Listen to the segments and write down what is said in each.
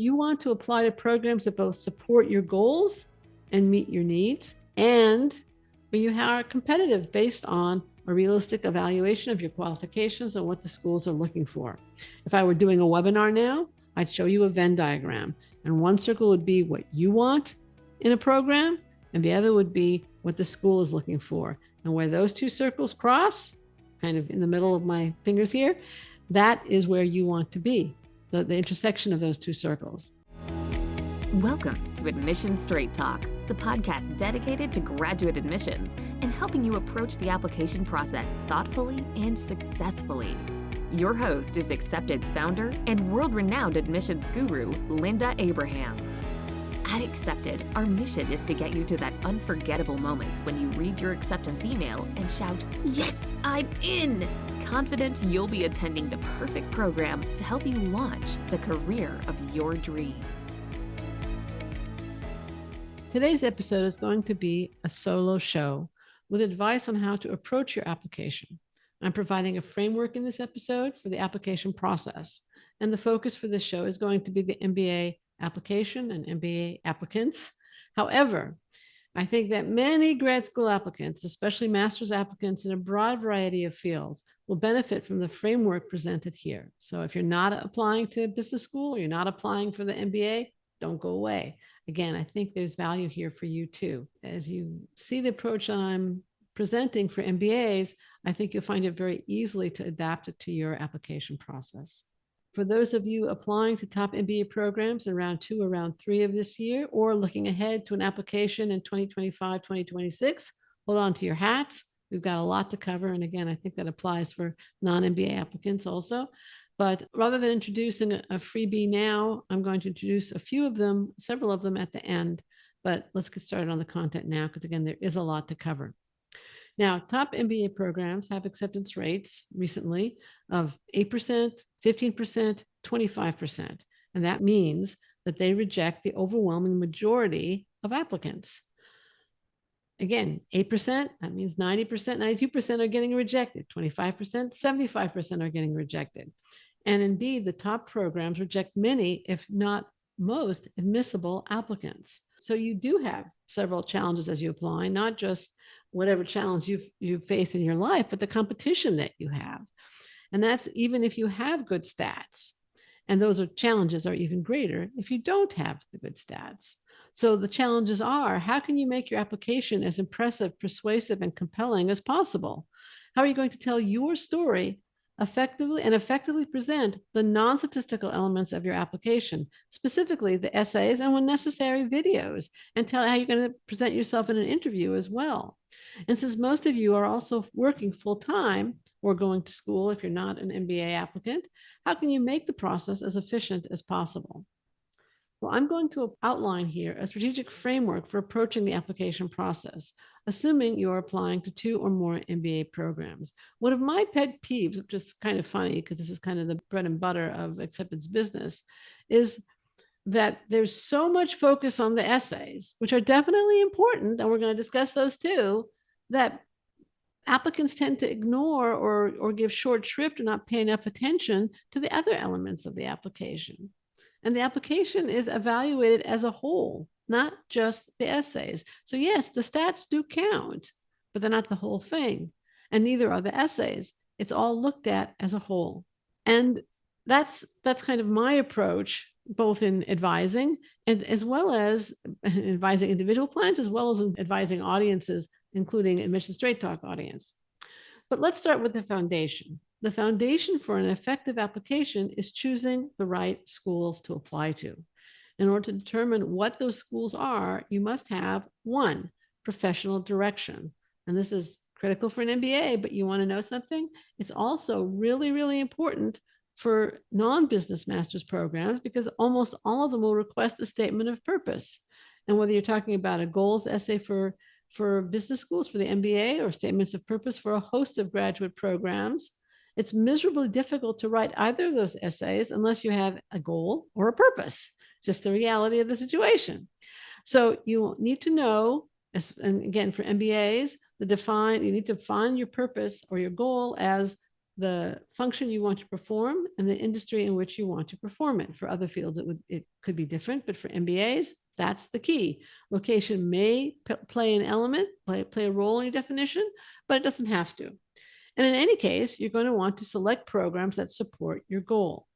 You want to apply to programs that both support your goals and meet your needs, and where you are competitive based on a realistic evaluation of your qualifications and what the schools are looking for. If I were doing a webinar now, I'd show you a Venn diagram, and one circle would be what you want in a program, and the other would be what the school is looking for. And where those two circles cross, kind of in the middle of my fingers here, that is where you want to be, the intersection of those two circles. Welcome to Admission Straight Talk, the podcast dedicated to graduate admissions and helping you approach the application process thoughtfully and successfully. Your host is Accepted's founder and world-renowned admissions guru, Linda Abraham. At Accepted, our mission is to get you to that unforgettable moment when you read your acceptance email and shout, "Yes, I'm in!" confident you'll be attending the perfect program to help you launch the career of your dreams. Today's episode is going to be a solo show with advice on how to approach your application. I'm providing a framework in this episode for the application process, and the focus for this show is going to be the MBA application and MBA applicants. However, I think that many grad school applicants, especially master's applicants in a broad variety of fields, will benefit from the framework presented here. So if you're not applying to business school or you're not applying for the MBA, don't go away. Again, I think there's value here for you too. As you see the approach I'm presenting for MBAs, I think you'll find it very easily to adapt it to your application process. For those of you applying to top MBA programs in round 2 or round 3 of this year, or looking ahead to an application in 2025, 2026, hold on to your hats. We've got a lot to cover. And again, I think that applies for non-MBA applicants also. But rather than introducing a freebie now, I'm going to introduce a few of them, several of them at the end. But let's get started on the content now, because again, there is a lot to cover. Now, top MBA programs have acceptance rates recently of 8%, 15%, 25%. And that means that they reject the overwhelming majority of applicants. Again, 8%, that means 90%, 92% are getting rejected. 25%, 75% are getting rejected. And indeed, the top programs reject many, if not most, admissible applicants. So you do have several challenges as you apply, not just whatever challenge you face in your life, but the competition that you have. And that's even if you have good stats. And those challenges are even greater if you don't have the good stats. So the challenges are, how can you make your application as impressive, persuasive, and compelling as possible? How are you going to tell your story effectively present the non-statistical elements of your application, specifically the essays and, when necessary, videos, and tell how you're going to present yourself in an interview as well. And since most of you are also working full-time or going to school if you're not an MBA applicant, how can you make the process as efficient as possible? Well, I'm going to outline here a strategic framework for approaching the application process, assuming you're applying to 2 or more MBA programs. One of my pet peeves, which is kind of funny because this is kind of the bread and butter of acceptance business, is that there's so much focus on the essays, which are definitely important, and we're going to discuss those too, that applicants tend to ignore or give short shrift or not pay enough attention to the other elements of the application. And the application is evaluated as a whole, not just the essays. So yes, the stats do count, but they're not the whole thing. And neither are the essays. It's all looked at as a whole. And that's kind of my approach, both in advising and as well as advising individual clients, as well as advising audiences, including Admission Straight Talk audience. But let's start with the foundation. The foundation for an effective application is choosing the right schools to apply to. In order to determine what those schools are, you must have 1, professional direction. And this is critical for an MBA, but you want to know something? It's also really, really important for non-business master's programs, because almost all of them will request a statement of purpose. And whether you're talking about a goals essay for business schools, for the MBA, or statements of purpose for a host of graduate programs, it's miserably difficult to write either of those essays unless you have a goal or a purpose, just the reality of the situation. So you need to know, and again, for MBAs, you need to define your purpose or your goal as the function you want to perform and the industry in which you want to perform it. For other fields, it could be different, but for MBAs, that's the key. Location may play an element, play a role in your definition, but it doesn't have to. And in any case, you're going to want to select programs that support your goal.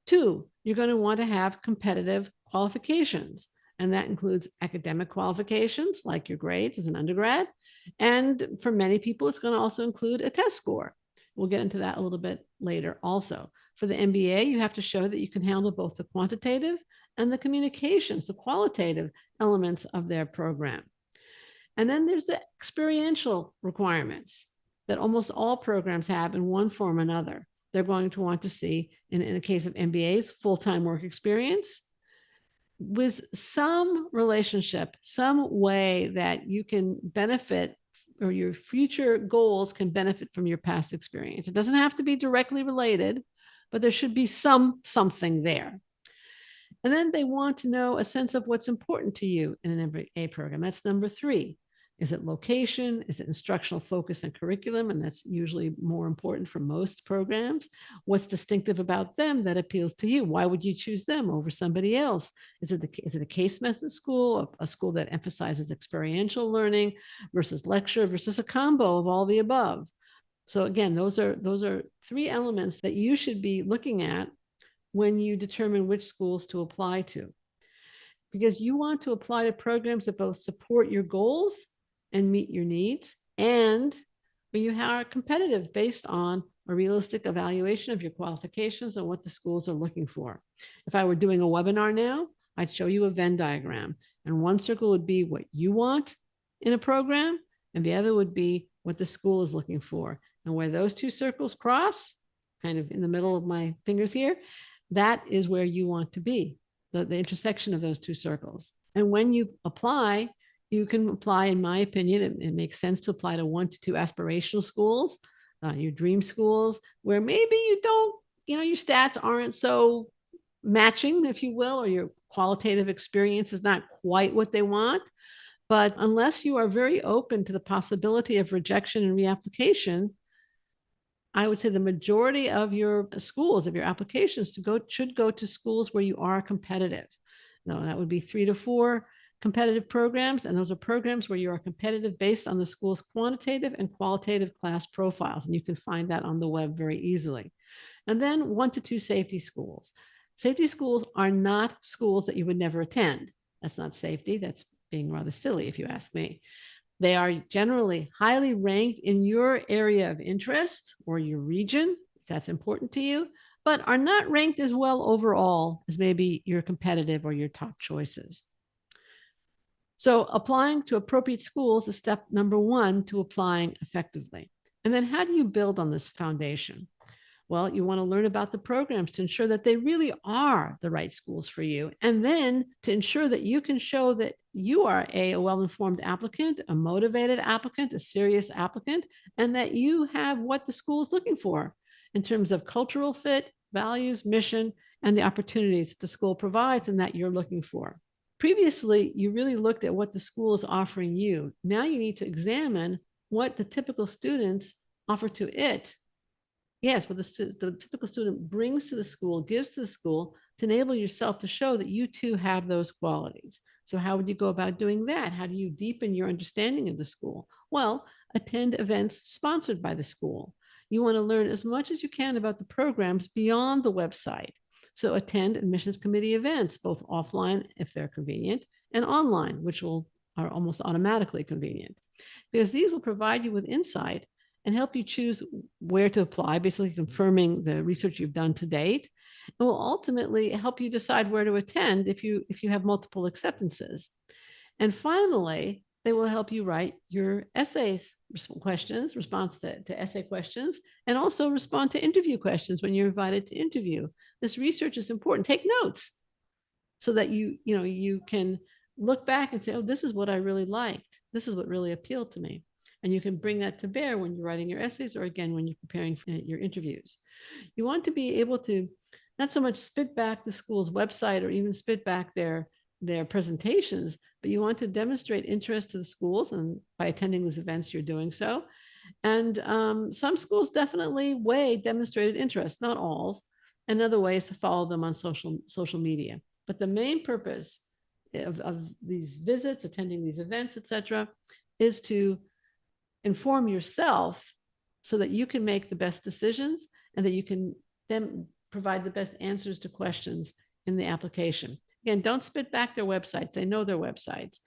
2, you're going to want to have competitive qualifications. And that includes academic qualifications like your grades as an undergrad. And for many people, it's going to also include a test score. We'll get into that a little bit later also. For the MBA, you have to show that you can handle both the quantitative and the communications, the qualitative elements of their program. And then there's the experiential requirements that almost all programs have in one form or another. They're going to want to see, in the case of MBAs, full-time work experience with some relationship, some way that you can benefit or your future goals can benefit from your past experience. It doesn't have to be directly related, but there should be something there. And then they want to know a sense of what's important to you in an MBA program. That's number 3. Is it location? Is it instructional focus and curriculum? And that's usually more important for most programs. What's distinctive about them that appeals to you? Why would you choose them over somebody else? Is it a case method school, a school that emphasizes experiential learning versus lecture versus a combo of all the above? So again, those are 3 elements that you should be looking at when you determine which schools to apply to. Because you want to apply to programs that both support your goals and meet your needs, and where you are competitive based on a realistic evaluation of your qualifications and what the schools are looking for. If I were doing a webinar now, I'd show you a Venn diagram, and one circle would be what you want in a program, and the other would be what the school is looking for. And where those 2 circles cross, kind of in the middle of my fingers here, that is where you want to be, the intersection of those 2 circles. And when you apply, you can apply, in my opinion, it makes sense to apply to 1 to 2 aspirational schools, your dream schools, where maybe you don't, your stats aren't so matching, if you will, or your qualitative experience is not quite what they want. But unless you are very open to the possibility of rejection and reapplication, I would say the majority of your schools, of your applications should go to schools where you are competitive. Now, that would be 3 to 4 competitive programs, and those are programs where you are competitive based on the school's quantitative and qualitative class profiles, and you can find that on the web very easily. And then 1 to 2 safety schools. Safety schools are not schools that you would never attend. That's not safety. That's being rather silly, if you ask me. They are generally highly ranked in your area of interest or your region, if that's important to you, but are not ranked as well overall as maybe your competitive or your top choices. So applying to appropriate schools is step number 1 to applying effectively. And then how do you build on this foundation? Well, you want to learn about the programs to ensure that they really are the right schools for you. And then to ensure that you can show that you are a well-informed applicant, a motivated applicant, a serious applicant, and that you have what the school is looking for in terms of cultural fit, values, mission, and the opportunities that the school provides and that you're looking for. Previously, you really looked at what the school is offering you. Now you need to examine what the typical students offer to it. Yes, what the typical student brings to the school, gives to the school to enable yourself to show that you too have those qualities. So how would you go about doing that? How do you deepen your understanding of the school? Well, attend events sponsored by the school. You want to learn as much as you can about the programs beyond the website. So attend admissions committee events, both offline if they're convenient and online, which are almost automatically convenient, because these will provide you with insight and help you choose where to apply, basically confirming the research you've done to date, and will ultimately help you decide where to attend if you have multiple acceptances. And finally, they will help you write your essays questions, response to essay questions, and also respond to interview questions when you're invited to interview. This research is important. Take notes so that you can look back and say, oh, this is what I really liked. This is what really appealed to me. And you can bring that to bear when you're writing your essays or, again, when you're preparing for your interviews. You want to be able to not so much spit back the school's website or even spit back their presentations, but you want to demonstrate interest to the schools, and by attending these events, you're doing so. And some schools definitely weigh demonstrated interest, not all. Another way is to follow them on social media. But the main purpose of these visits, attending these events, etc., is to inform yourself so that you can make the best decisions and that you can then provide the best answers to questions in the application. Again, don't spit back their websites. They know their websites.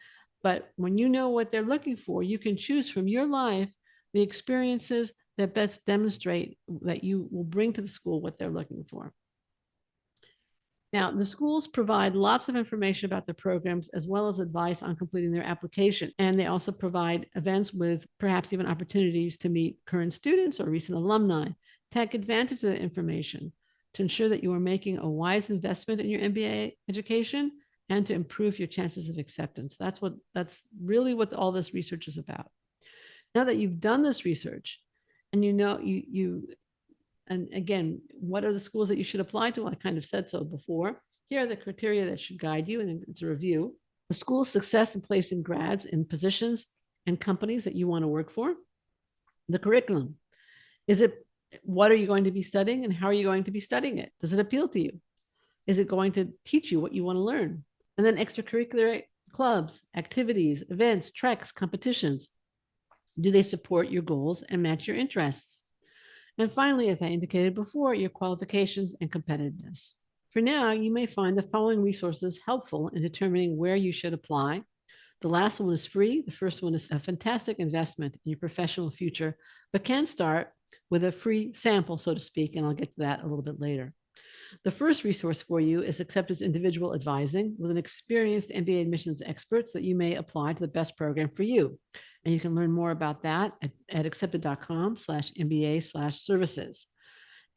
But when you know what they're looking for, you can choose from your life the experiences that best demonstrate that you will bring to the school what they're looking for. Now, the schools provide lots of information about the programs as well as advice on completing their application. And they also provide events with perhaps even opportunities to meet current students or recent alumni. Take advantage of that information to ensure that you are making a wise investment in your MBA education and to improve your chances of acceptance. That's really what all this research is about. Now that you've done this research and you know and again, what are the schools that you should apply to? I kind of said so before. Here are the criteria that should guide you, and it's a review. The school's success in placing grads in positions and companies that you want to work for. The curriculum. What are you going to be studying and how are you going to be studying it? Does it appeal to you? Is it going to teach you what you want to learn? And then extracurricular clubs, activities, events, treks, competitions. Do they support your goals and match your interests? And finally, as I indicated before, your qualifications and competitiveness. For now, you may find the following resources helpful in determining where you should apply. The last one is free. The first one is a fantastic investment in your professional future, but can start with a free sample, so to speak, and I'll get to that a little bit later. The first resource for you is Accepted's individual advising with an experienced MBA admissions experts that you may apply to the best program for you. And you can learn more about that at accepted.com/MBA/services.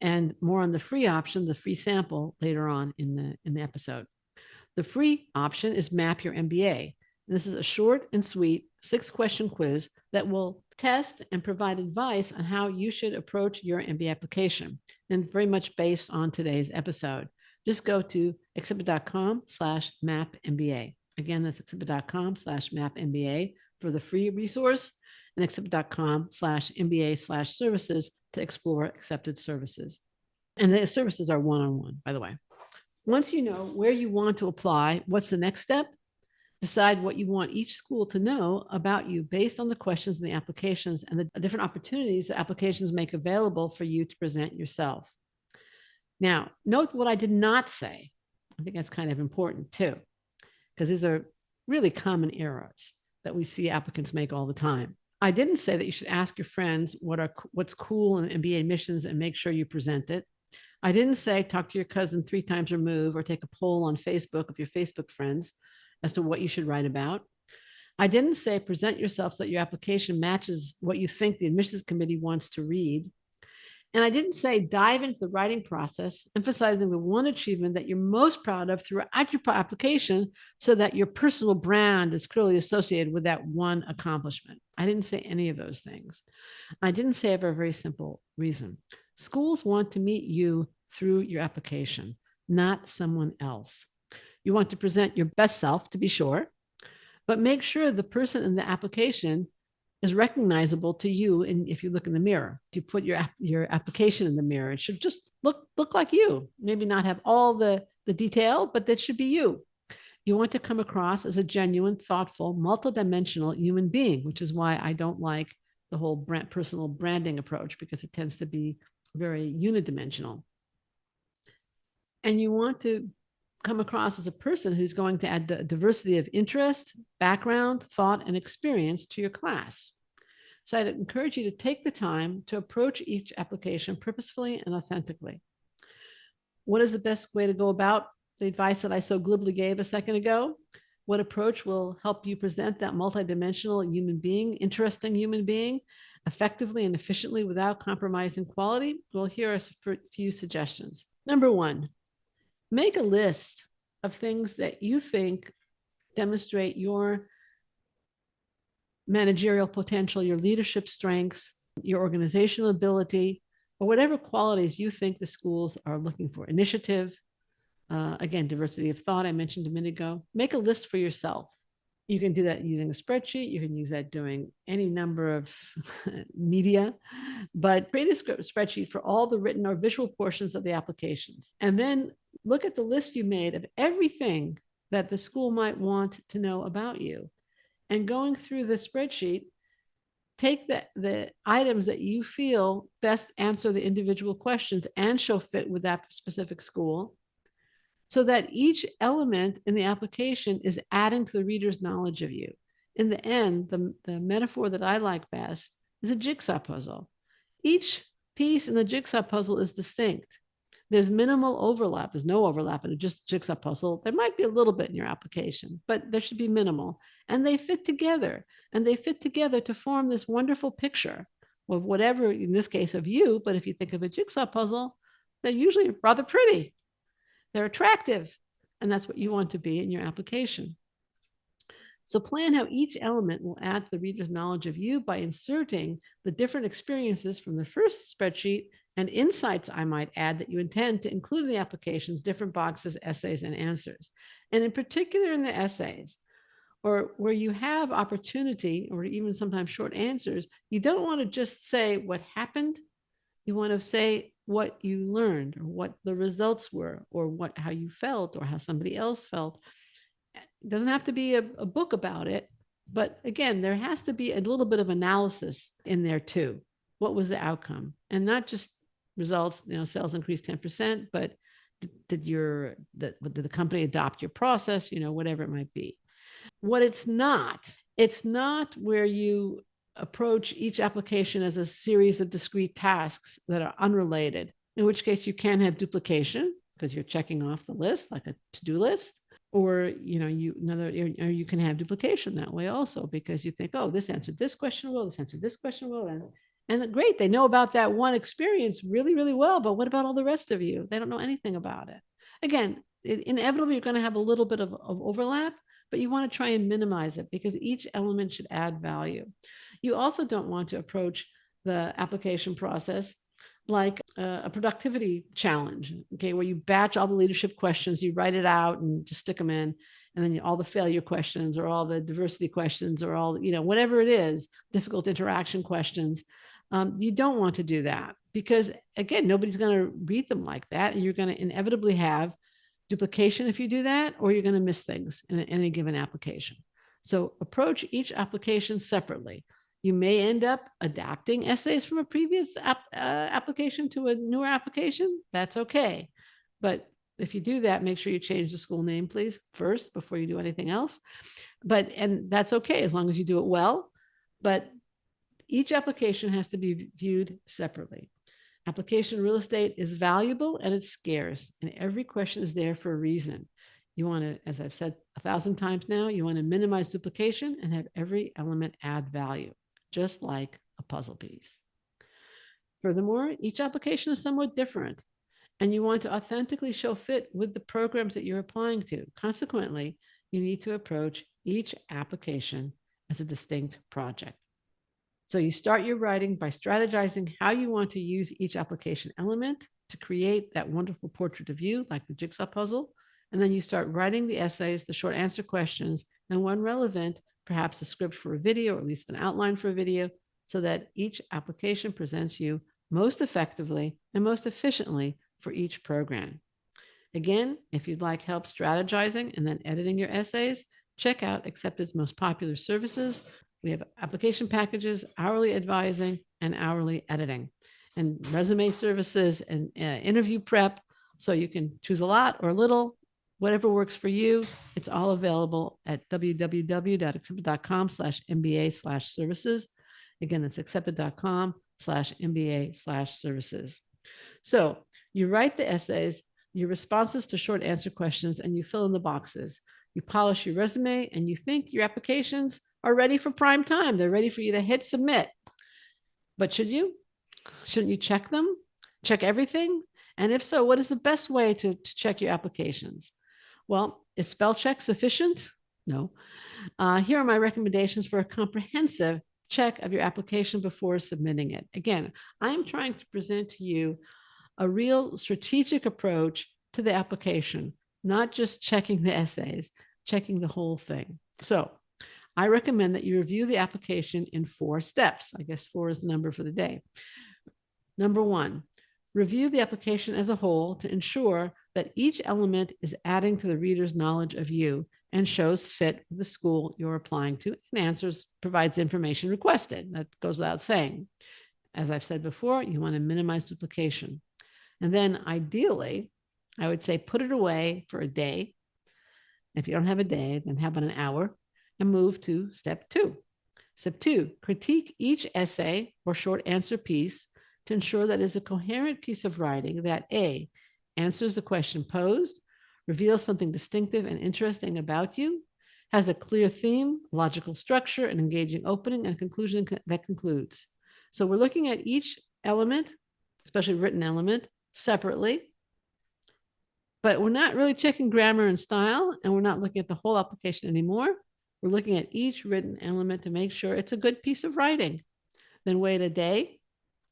And more on the free option, the free sample later on in the episode. The free option is Map Your MBA. And this is a short and sweet 6-question quiz that will test and provide advice on how you should approach your MBA application, and very much based on today's episode. Just go to accepted.com/mapmba. Again, that's accepted.com/mapmba for the free resource, and accepted.com/MBA/services to explore accepted services. And the services are one-on-one, by the way. Once you know where you want to apply, what's the next step? Decide what you want each school to know about you based on the questions in the applications and the different opportunities that applications make available for you to present yourself. Now, note what I did not say. I think that's kind of important too, because these are really common errors that we see applicants make all the time. I didn't say that you should ask your friends what's cool in MBA admissions and make sure you present it. I didn't say talk to your cousin 3 times removed or take a poll on Facebook of your Facebook friends as to what you should write about. I didn't say present yourself so that your application matches what you think the admissions committee wants to read. And I didn't say dive into the writing process, emphasizing the one achievement that you're most proud of throughout your application so that your personal brand is clearly associated with that one accomplishment. I didn't say any of those things. I didn't say it for a very simple reason. Schools want to meet you through your application, not someone else. You want to present your best self, to be sure, but make sure the person in the application is recognizable to you. And if you look in the mirror, if you put your application in the mirror, it should just look like you. Maybe not have all the detail, but that should be you. You want to come across as a genuine, thoughtful, multidimensional human being, which is why I don't like the whole personal branding approach, because it tends to be very unidimensional. And you want to come across as a person who's going to add the diversity of interest, background, thought, and experience to your class. So I'd encourage you to take the time to approach each application purposefully and authentically. What is the best way to go about the advice that I so glibly gave a second ago? What approach will help you present that multidimensional human being, interesting human being, effectively and efficiently without compromising quality? Well, here are a few suggestions. Number 1, make a list of things that you think demonstrate your managerial potential, your leadership strengths, your organizational ability, or whatever qualities you think the schools are looking for. Initiative, again, diversity of thought I mentioned a minute ago. Make a list for yourself. You can do that using a spreadsheet. You can use that doing any number of media, but create a spreadsheet for all the written or visual portions of the applications. And then look at the list you made of everything that the school might want to know about you. And going through the spreadsheet, take the items that you feel best answer the individual questions and show fit with that specific school, so that each element in the application is adding to the reader's knowledge of you. In the end, the metaphor that I like best is a jigsaw puzzle. Each piece in the jigsaw puzzle is distinct. There's minimal overlap. There's no overlap in a just jigsaw puzzle. There might be a little bit in your application, but there should be minimal. And they fit together. And they fit together to form this wonderful picture of whatever, in this case, of you. But if you think of a jigsaw puzzle, they're usually rather pretty. They're attractive, and that's what you want to be in your application. So plan how each element will add to the reader's knowledge of you by inserting the different experiences from the first spreadsheet and insights I might add that you intend to include in the application's different boxes, essays, and answers. And in particular in the essays, or where you have opportunity, or even sometimes short answers, you don't want to just say what happened. You want to say what you learned, or what the results were, or how you felt, or how somebody else felt. It doesn't have to be a book about it, but again, there has to be a little bit of analysis in there too. What was the outcome? And not just results, sales increased 10%, but did the company adopt your process, whatever it might be. What it's not where you approach each application as a series of discrete tasks that are unrelated, in which case you can have duplication because you're checking off the list like a to-do list, or you can have duplication that way also, because you think, oh, this answered this question well, this answered this question well, and great, they know about that one experience really, really well, but what about all the rest of you? They don't know anything about it. Again, inevitably you're going to have a little bit of overlap, but you want to try and minimize it because each element should add value. You also don't want to approach the application process like a productivity challenge, okay, where you batch all the leadership questions, you write it out and just stick them in, and then all the failure questions or all the diversity questions or all, whatever it is, difficult interaction questions. You don't want to do that because, again, nobody's going to read them like that, and you're going to inevitably have duplication if you do that, or you're going to miss things in any given application. So approach each application separately. You may end up adapting essays from a previous application to a newer application. That's okay. But if you do that, make sure you change the school name, please, first before you do anything else. And that's okay as long as you do it well. But each application has to be viewed separately. Application real estate is valuable and it's scarce, and every question is there for a reason. You want to, as I've said 1,000 times now, you want to minimize duplication and have every element add value, just like a puzzle piece. Furthermore, each application is somewhat different, and you want to authentically show fit with the programs that you're applying to. Consequently, you need to approach each application as a distinct project. So you start your writing by strategizing how you want to use each application element to create that wonderful portrait of you, like the jigsaw puzzle. And then you start writing the essays, the short answer questions, and when relevant, perhaps a script for a video, or at least an outline for a video, so that each application presents you most effectively and most efficiently for each program. Again, if you'd like help strategizing and then editing your essays, check out Accepted's most popular services. We have application packages, hourly advising, and hourly editing, and resume services and interview prep. So you can choose a lot or a little, whatever works for you. It's all available at www.accepted.com/MBA/services. Again, that's accepted.com/MBA/services. So you write the essays, your responses to short answer questions, and you fill in the boxes. You polish your resume, and you think your applications are ready for prime time. They're ready for you to hit submit. But should you? Shouldn't you check them? Check everything? And if so, what is the best way to check your applications? Well, is spell check sufficient? No. Here are my recommendations for a comprehensive check of your application before submitting it. Again, I'm trying to present to you a real strategic approach to the application, not just checking the essays, checking the whole thing. So I recommend that you review the application in 4 steps. I guess 4 is the number for the day. Number 1, review the application as a whole to ensure that each element is adding to the reader's knowledge of you and shows fit with the school you're applying to and provides information requested. That goes without saying. As I've said before, you want to minimize duplication. And then ideally, I would say put it away for a day. If you don't have a day, then how about an hour? And move to step 2. Step 2, critique each essay or short answer piece to ensure that it is a coherent piece of writing that A, answers the question posed, reveals something distinctive and interesting about you, has a clear theme, logical structure, an engaging opening, and conclusion that concludes. So we're looking at each element, especially written element, separately, but we're not really checking grammar and style, and we're not looking at the whole application anymore. We're looking at each written element to make sure it's a good piece of writing. Then wait a day,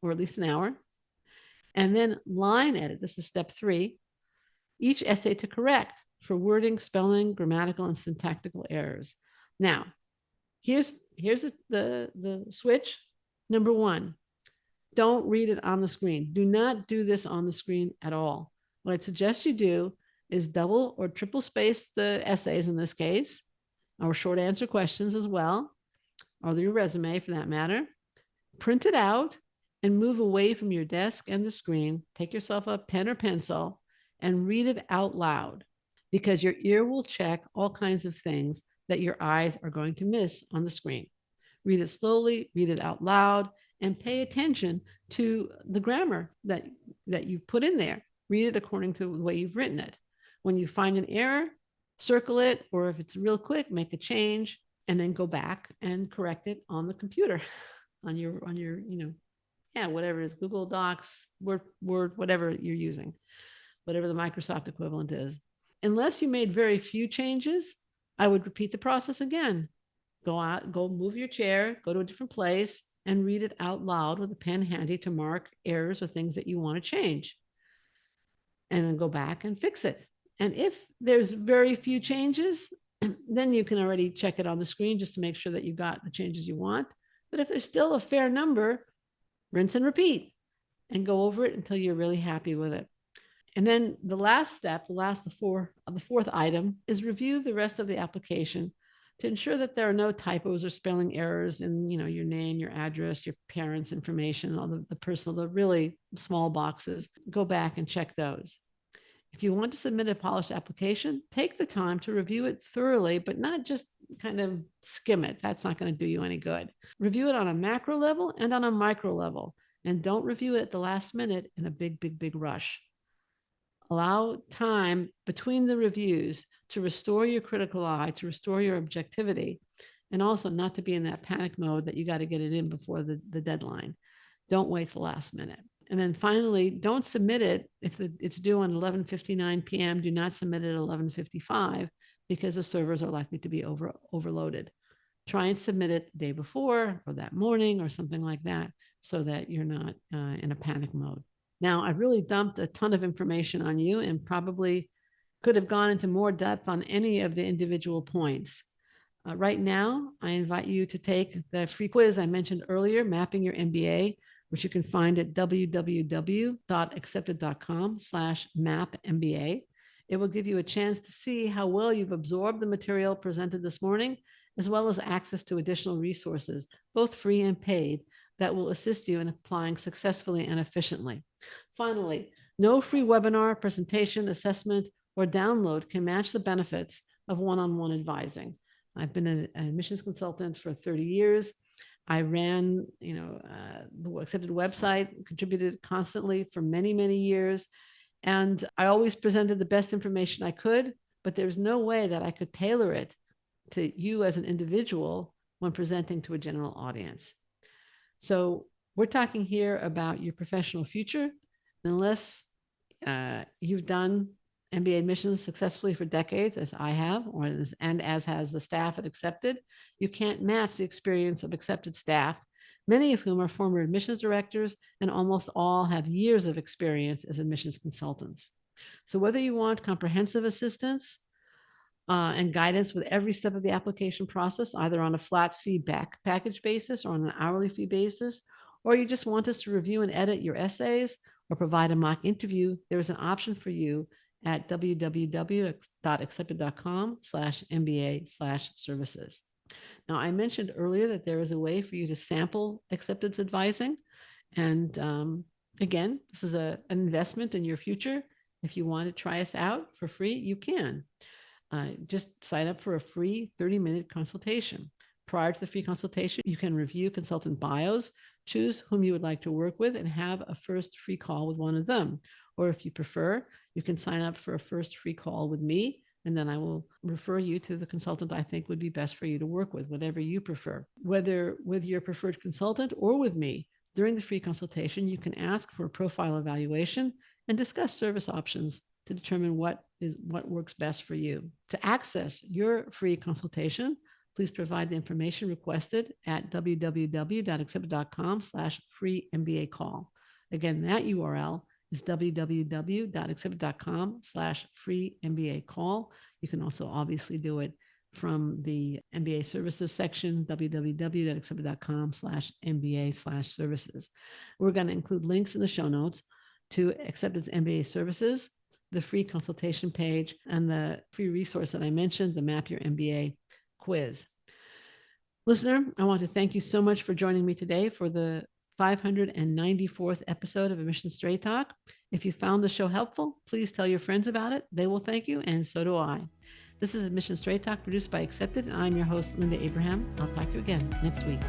or at least an hour, and then line edit. This is step 3. Each essay to correct for wording, spelling, grammatical, and syntactical errors. Now, here's the switch. Number 1, don't read it on the screen. Do not do this on the screen at all. What I'd suggest you do is double or triple space the essays in this case, or short answer questions as well, or your resume for that matter. Print it out and move away from your desk and the screen. Take yourself a pen or pencil and read it out loud, because your ear will check all kinds of things that your eyes are going to miss on the screen. Read it slowly, read it out loud, and pay attention to the grammar that you put in there. Read it according to the way you've written it. When you find an error, circle it, or if it's real quick, make a change, and then go back and correct it on the computer, on your whatever it is, Google Docs, Word, whatever you're using, whatever the Microsoft equivalent is. Unless you made very few changes, I would repeat the process again. Go out, go move your chair, go to a different place, and read it out loud with a pen handy to mark errors or things that you want to change. And then go back and fix it. And if there's very few changes, then you can already check it on the screen just to make sure that you got the changes you want. But if there's still a fair number, rinse and repeat and go over it until you're really happy with it. And then the last step, the fourth item is review the rest of the application to ensure that there are no typos or spelling errors in, your name, your address, your parents' information, all the really small boxes. Go back and check those. If you want to submit a polished application, take the time to review it thoroughly, but not just kind of skim it. That's not going to do you any good. Review it on a macro level and on a micro level, and don't review it at the last minute in a big rush. Allow time between the reviews to restore your critical eye, to restore your objectivity, and also not to be in that panic mode that you got to get it in before the deadline. Don't wait till the last minute. And then finally, don't submit it if it's due on 11:59 p.m. Do not submit it at 11:55 because the servers are likely to be overloaded. Try and submit it the day before or that morning or something like that so that you're not in a panic mode. Now, I've really dumped a ton of information on you and probably could have gone into more depth on any of the individual points. Right now, I invite you to take the free quiz I mentioned earlier, Mapping Your MBA, which you can find at www.accepted.com/mapmba. It will give you a chance to see how well you've absorbed the material presented this morning, as well as access to additional resources, both free and paid, that will assist you in applying successfully and efficiently. Finally, no free webinar, presentation, assessment, or download can match the benefits of one-on-one advising. I've been an admissions consultant for 30 years. I ran, the Accepted website, contributed constantly for many, many years. And I always presented the best information I could, but there's no way that I could tailor it to you as an individual when presenting to a general audience. So we're talking here about your professional future. Unless you've done MBA admissions successfully for decades, as I have, and as has the staff at Accepted, you can't match the experience of Accepted staff, many of whom are former admissions directors, and almost all have years of experience as admissions consultants. So whether you want comprehensive assistance and guidance with every step of the application process, either on a flat feedback package basis or on an hourly fee basis, or you just want us to review and edit your essays or provide a mock interview, there is an option for you at www.accepted.com/MBA/services. Now, I mentioned earlier that there is a way for you to sample acceptance advising. And again, this is an investment in your future. If you want to try us out for free, you can. Just sign up for a free 30-minute consultation. Prior to the free consultation, you can review consultant bios, choose whom you would like to work with, and have a first free call with one of them. Or if you prefer, you can sign up for a first free call with me, and then I will refer you to the consultant I think would be best for you to work with, whatever you prefer. Whether with your preferred consultant or with me, during the free consultation, you can ask for a profile evaluation and discuss service options to determine what works best for you. To access your free consultation, please provide the information requested at www.accepted.com/free MBA call. Again, that URL is www.accepted.com/free MBA call. You can also obviously do it from the MBA services section, www.accepted.com/MBA/services. We're going to include links in the show notes to Accepted's MBA services, the free consultation page, and the free resource that I mentioned, the Map Your MBA quiz. Listener, I want to thank you so much for joining me today for the 594th episode of Admission Straight Talk. If you found the show helpful, please tell your friends about it. They will thank you, and so do I. This is Admission Straight Talk produced by Accepted, and I'm your host, Linda Abraham. I'll talk to you again next week.